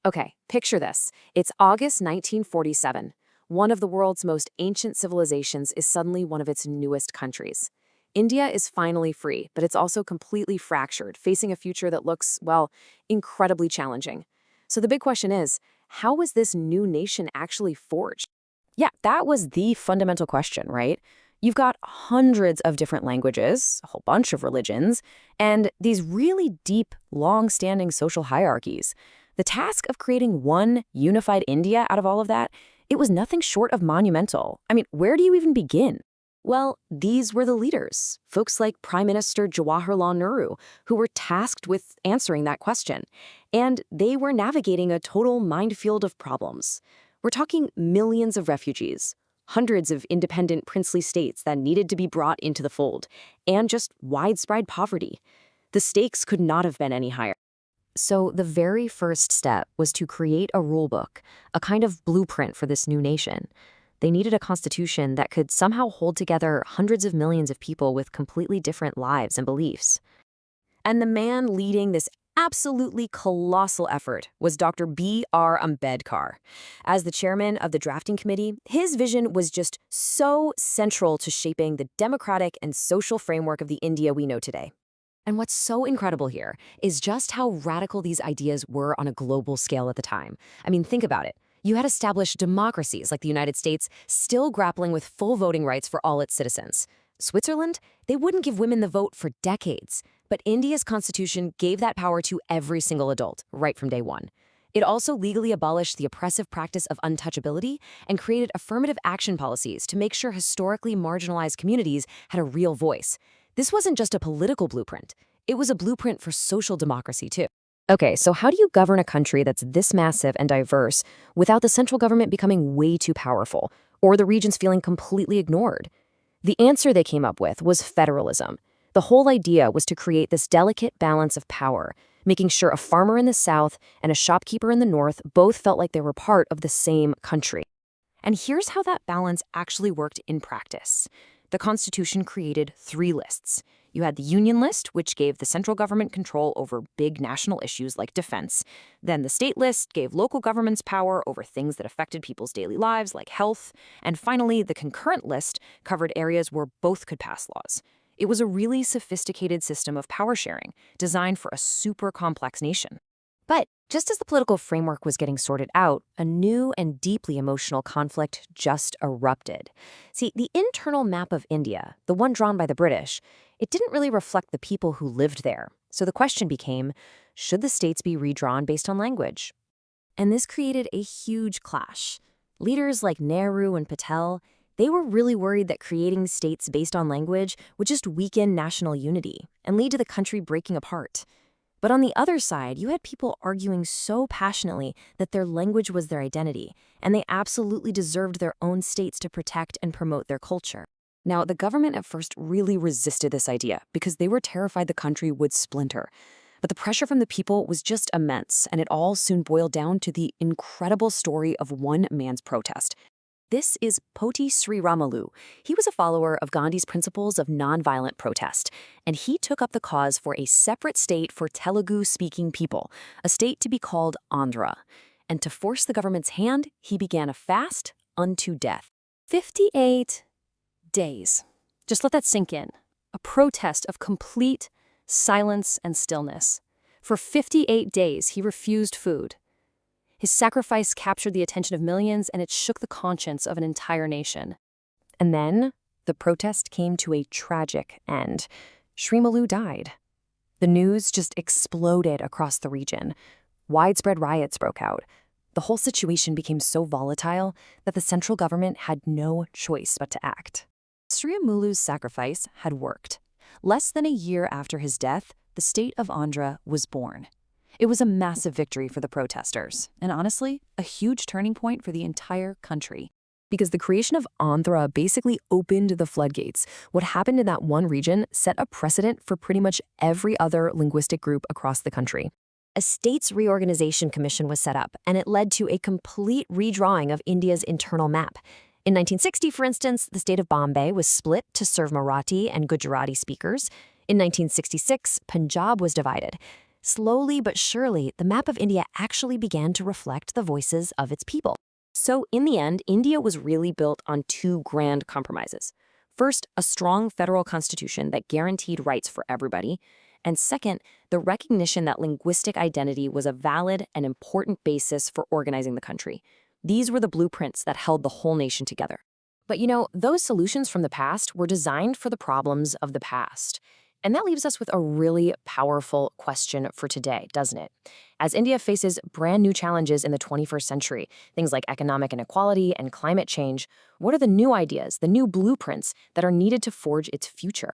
Okay, picture this. It's August 1947. One of the world's most ancient civilizations is suddenly one of its newest countries. India is finally free, but it's also completely fractured, facing a future that looks, well, incredibly challenging. So the big question is, how was this new nation actually forged? Yeah, that was the fundamental question, right? You've got hundreds of different languages, a whole bunch of religions, and these really deep, long-standing social hierarchies. The task of creating one unified India out of all of that, it was nothing short of monumental. I mean, where do you even begin? Well, these were the leaders, folks like Prime Minister Jawaharlal Nehru, who were tasked with answering that question. And they were navigating a total minefield of problems. We're talking millions of refugees, hundreds of independent princely states that needed to be brought into the fold, and just widespread poverty. The stakes could not have been any higher. So the very first step was to create a rule book, a kind of blueprint for this new nation. They needed a constitution that could somehow hold together hundreds of millions of people with completely different lives and beliefs. And the man leading this absolutely colossal effort was Dr. B.R. Ambedkar. As the chairman of the drafting committee, his vision was just so central to shaping the democratic and social framework of the India we know today. And what's so incredible here is just how radical these ideas were on a global scale at the time. I mean, think about it. You had established democracies like the United States still grappling with full voting rights for all its citizens. Switzerland, they wouldn't give women the vote for decades, but India's constitution gave that power to every single adult, right from day one. It also legally abolished the oppressive practice of untouchability and created affirmative action policies to make sure historically marginalized communities had a real voice. This wasn't just a political blueprint. It was a blueprint for social democracy, too. Okay, so how do you govern a country that's this massive and diverse without the central government becoming way too powerful or the regions feeling completely ignored? The answer they came up with was federalism. The whole idea was to create this delicate balance of power, making sure a farmer in the south and a shopkeeper in the north both felt like they were part of the same country. And here's how that balance actually worked in practice. The Constitution created 3 lists. You had the Union List, which gave the central government control over big national issues like defense. Then the State List gave local governments power over things that affected people's daily lives, like health. And finally, the Concurrent List covered areas where both could pass laws. It was a really sophisticated system of power sharing, designed for a super complex nation. But just as the political framework was getting sorted out, a new and deeply emotional conflict just erupted. See, the internal map of India, the one drawn by the British, it didn't really reflect the people who lived there. So the question became, should the states be redrawn based on language? And this created a huge clash. Leaders like Nehru and Patel, they were really worried that creating states based on language would just weaken national unity and lead to the country breaking apart. But on the other side, you had people arguing so passionately that their language was their identity, and they absolutely deserved their own states to protect and promote their culture. Now, the government at first really resisted this idea because they were terrified the country would splinter. But the pressure from the people was just immense, and it all soon boiled down to the incredible story of one man's protest. This is Poti Sriramalu. He was a follower of Gandhi's principles of nonviolent protest, and he took up the cause for a separate state for Telugu-speaking people, a state to be called Andhra. And to force the government's hand, he began a fast unto death. 58 days. Just let that sink in. A protest of complete silence and stillness. For 58 days, he refused food. His sacrifice captured the attention of millions, and it shook the conscience of an entire nation. And then, the protest came to a tragic end. Srimalu died. The news just exploded across the region. Widespread riots broke out. The whole situation became so volatile that the central government had no choice but to act. Sriamalu's sacrifice had worked. Less than a year after his death, the state of Andhra was born. It was a massive victory for the protesters, and honestly, a huge turning point for the entire country. Because the creation of Andhra basically opened the floodgates. What happened in that one region set a precedent for pretty much every other linguistic group across the country. A states reorganization commission was set up, and it led to a complete redrawing of India's internal map. In 1960, for instance, the state of Bombay was split to serve Marathi and Gujarati speakers. In 1966, Punjab was divided. Slowly but surely, the map of India actually began to reflect the voices of its people. So, in the end, India was really built on two grand compromises. First, a strong federal constitution that guaranteed rights for everybody. And second, the recognition that linguistic identity was a valid and important basis for organizing the country. These were the blueprints that held the whole nation together. But those solutions from the past were designed for the problems of the past. And that leaves us with a really powerful question for today, doesn't it? As India faces brand new challenges in the 21st century, things like economic inequality and climate change, what are the new ideas, the new blueprints that are needed to forge its future?